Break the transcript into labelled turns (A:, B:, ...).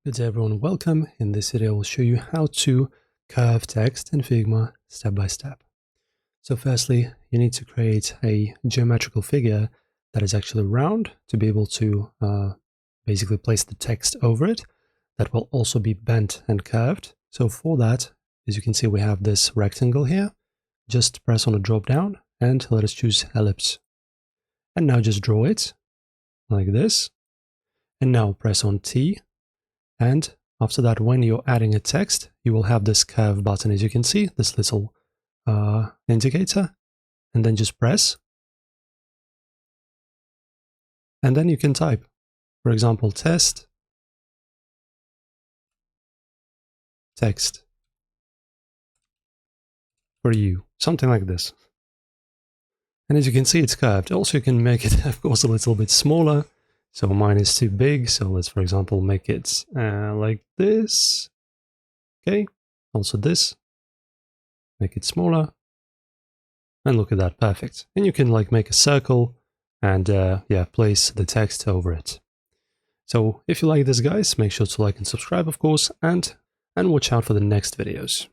A: Good day everyone, welcome. In this video I will show you how to curve text in Figma step by step. So firstly, you need to create a geometrical figure that is actually round to be able to basically place the text over it. That will also be bent and curved. So for that, as you can see, we have this rectangle here. Just press on a drop down and let us choose ellipse. And now just draw it like this. And now press on T. And after that, when you're adding a text, you will have this curve button, as you can see, this little indicator, and then just press. And then you can type, for example, test, text, for you, something like this. And as you can see, it's curved. Also, you can make it, of course, a little bit smaller. So mine is too big, so let's, for example, make it like this. Okay, also this. Make it smaller. And look at that, perfect. And you can like make a circle and yeah, place the text over it. So if you like this, guys, make sure to like and subscribe, of course, and watch out for the next videos.